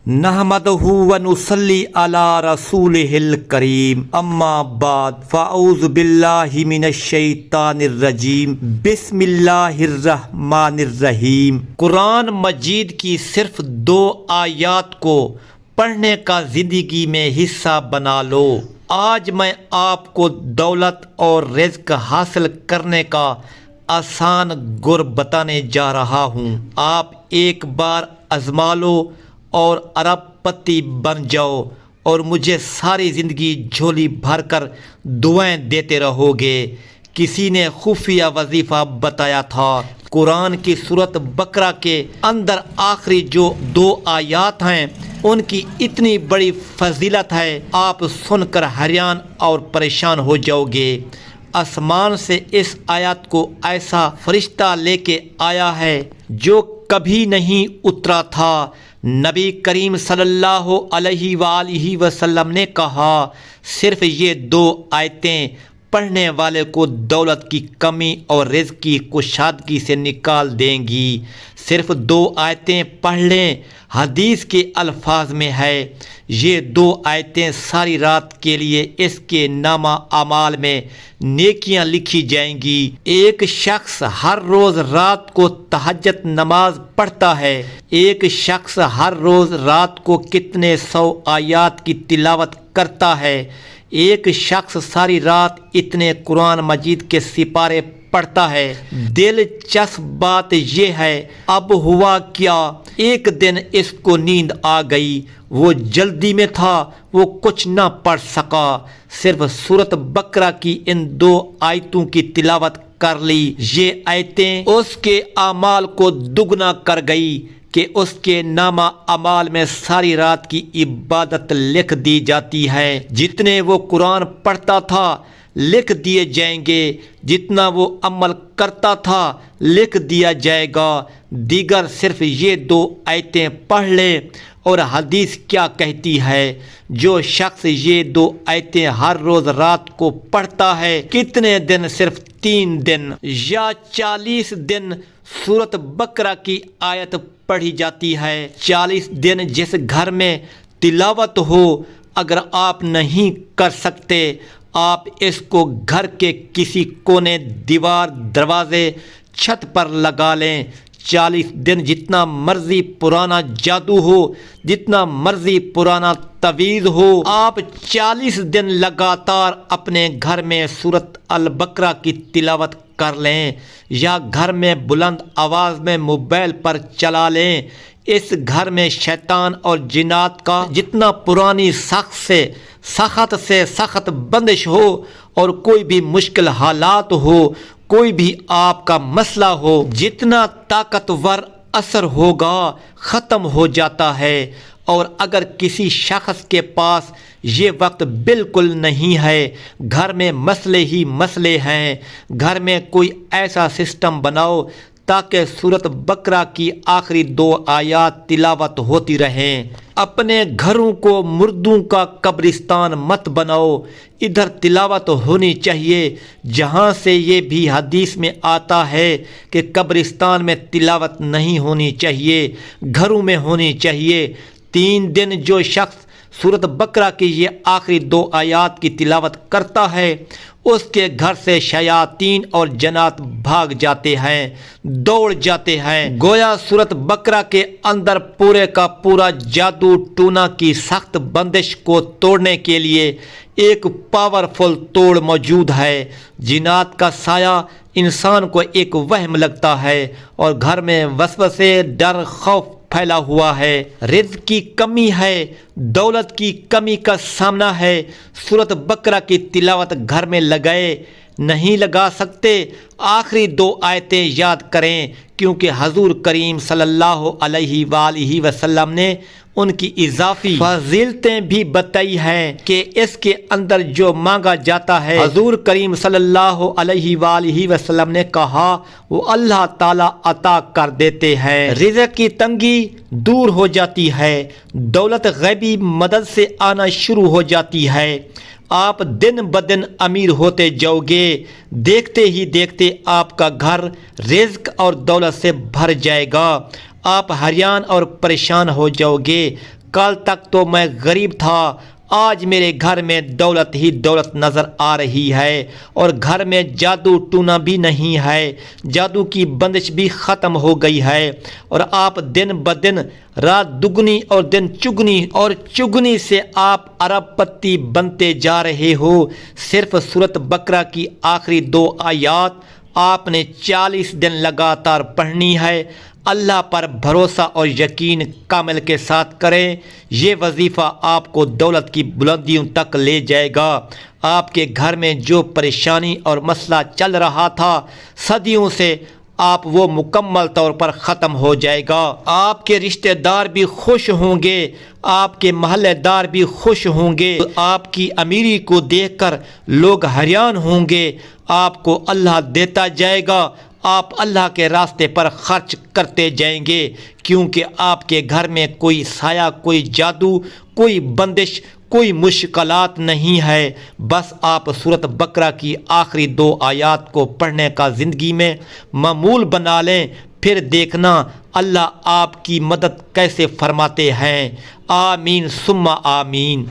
نحمدہ ونصلی علی رسولہ الکریم اما بعد فاعوذ باللہ من الشیطان الرجیم بسم اللہ الرحمن الرحیم۔ قرآن مجید کی صرف 2 آیات کو پڑھنے کا زندگی میں حصہ بنا لو۔ آج میں آپ کو دولت اور رزق حاصل کرنے کا آسان گر بتانے جا رہا ہوں۔ آپ ایک بار آزما لو اور ارب پتی بن جاؤ اور مجھے ساری زندگی جھولی بھر کر دعائیں دیتے رہو گے۔ کسی نے خفیہ وظیفہ بتایا تھا، قرآن کی سورۃ بقرہ کے اندر آخری جو 2 آیات ہیں ان کی اتنی بڑی فضیلت ہے، آپ سن کر حیران اور پریشان ہو جاؤ گے۔ آسمان سے اس آیات کو ایسا فرشتہ لے کے آیا ہے جو کبھی نہیں اترا تھا۔ نبی کریم صلی اللہ علیہ وآلہ وسلم نے کہا، صرف یہ 2 آیتیں پڑھنے والے کو دولت کی کمی اور رزق کی کشادگی سے نکال دیں گی۔ صرف 2 آیتیں پڑھ لیں۔ حدیث کے الفاظ میں ہے، یہ 2 آیتیں ساری رات کے لیے اس کے نامہ اعمال میں نیکیاں لکھی جائیں گی۔ ایک شخص ہر روز رات کو تہجد نماز پڑھتا ہے، ایک شخص ہر روز رات کو کتنے 100 آیات کی تلاوت کرتا ہے، ایک شخص ساری رات اتنے قرآن مجید کے سپارے پڑھتا ہے۔ دلچسپ بات یہ ہے، اب ہوا کیا، ایک دن اس کو نیند آ گئی، وہ جلدی میں تھا، وہ کچھ نہ پڑھ سکا، صرف سورۃ بقرہ کی ان 2 آیتوں کی تلاوت کر لی۔ یہ آیتیں اس کے اعمال کو دگنا کر گئی کہ اس کے نامہ اعمال میں ساری رات کی عبادت لکھ دی جاتی ہے۔ جتنے وہ قرآن پڑھتا تھا لکھ دیے جائیں گے، جتنا وہ عمل کرتا تھا لکھ دیا جائے گا۔ دیگر صرف یہ 2 آیتیں پڑھ لیں۔ اور حدیث کیا کہتی ہے، جو شخص یہ 2 آیتیں ہر روز رات کو پڑھتا ہے، کتنے دن، صرف 3 دن یا 40 دن سورۃ بقرہ کی آیت پڑھی جاتی ہے۔ 40 دن جس گھر میں تلاوت ہو، اگر آپ نہیں کر سکتے، آپ اس کو گھر کے کسی کونے، دیوار، دروازے، چھت پر لگا لیں۔ 40 دن جتنا مرضی پرانا جادو ہو، جتنا مرضی پرانا تعویذ ہو، آپ 40 دن لگاتار اپنے گھر میں سورۃ البقرہ کی تلاوت کر لیں، یا گھر میں بلند آواز میں موبائل پر چلا لیں۔ اس گھر میں شیطان اور جنات کا جتنا پرانی سخت سے سخت بندش ہو، اور کوئی بھی مشکل حالات ہو، کوئی بھی آپ کا مسئلہ ہو، جتنا طاقتور اثر ہوگا ختم ہو جاتا ہے۔ اور اگر کسی شخص کے پاس یہ وقت بالکل نہیں ہے، گھر میں مسئلے ہی مسئلے ہیں، گھر میں کوئی ایسا سسٹم بناؤ تاکہ سورۃ بقرہ کی آخری 2 آیات تلاوت ہوتی رہیں۔ اپنے گھروں کو مردوں کا قبرستان مت بناؤ، ادھر تلاوت ہونی چاہیے۔ جہاں سے یہ بھی حدیث میں آتا ہے کہ قبرستان میں تلاوت نہیں ہونی چاہیے، گھروں میں ہونی چاہیے۔ 3 دن جو شخص سورۃ بقرہ کی یہ آخری 2 آیات کی تلاوت کرتا ہے، اس کے گھر سے شیاطین اور جنات بھاگ جاتے ہیں، دوڑ جاتے ہیں۔ گویا سورۃ بقرہ کے اندر پورے کا پورا جادو ٹونا کی سخت بندش کو توڑنے کے لیے ایک پاورفل توڑ موجود ہے۔ جنات کا سایہ انسان کو ایک وہم لگتا ہے، اور گھر میں وسوسے، ڈر، خوف پھیلا ہوا ہے۔ رزق کی کمی ہے، دولت کی کمی کا سامنا ہے۔ سورۃ بقرہ کی تلاوت گھر میں لگائے نہیں لگا سکتے، آخری 2 آیتیں یاد کریں، کیونکہ حضور کریم صلی اللہ علیہ وآلہ وسلم نے ان کی اضافی فضیلتیں بھی بتائی ہیں کہ اس کے اندر جو مانگا جاتا ہے، حضور کریم صلی اللہ علیہ وآلہ وسلم نے کہا، وہ اللہ تعالیٰ عطا کر دیتے ہیں۔ رزق کی تنگی دور ہو جاتی ہے، دولت غیبی مدد سے آنا شروع ہو جاتی ہے، آپ دن بدن امیر ہوتے جاؤ گے، دیکھتے ہی دیکھتے آپ کا گھر رزق اور دولت سے بھر جائے گا، آپ حیران اور پریشان ہو جاؤ گے، کل تک تو میں غریب تھا، آج میرے گھر میں دولت ہی دولت نظر آ رہی ہے، اور گھر میں جادو ٹونا بھی نہیں ہے، جادو کی بندش بھی ختم ہو گئی ہے، اور آپ دن بدن رات دگنی اور دن چگنی اور چگنی سے آپ ارب پتی بنتے جا رہے ہو۔ صرف سورۃ بقرہ کی آخری 2 آیات آپ نے 40 دن لگاتار پڑھنی ہے۔ اللہ پر بھروسہ اور یقین کامل کے ساتھ کریں، یہ وظیفہ آپ کو دولت کی بلندیوں تک لے جائے گا۔ آپ کے گھر میں جو پریشانی اور مسئلہ چل رہا تھا صدیوں سے، آپ وہ مکمل طور پر ختم ہو جائے گا۔ آپ کے رشتہ دار بھی خوش ہوں گے، آپ کے محلے دار بھی خوش ہوں گے، آپ کی امیری کو دیکھ کر لوگ حیران ہوں گے۔ آپ کو اللہ دیتا جائے گا، آپ اللہ کے راستے پر خرچ کرتے جائیں گے، کیونکہ آپ کے گھر میں کوئی سایہ، کوئی جادو، کوئی بندش، کوئی مشکلات نہیں ہے۔ بس آپ سورۃ بقرہ کی آخری 2 آیات کو پڑھنے کا زندگی میں معمول بنا لیں، پھر دیکھنا اللہ آپ کی مدد کیسے فرماتے ہیں۔ آمین ثم آمین۔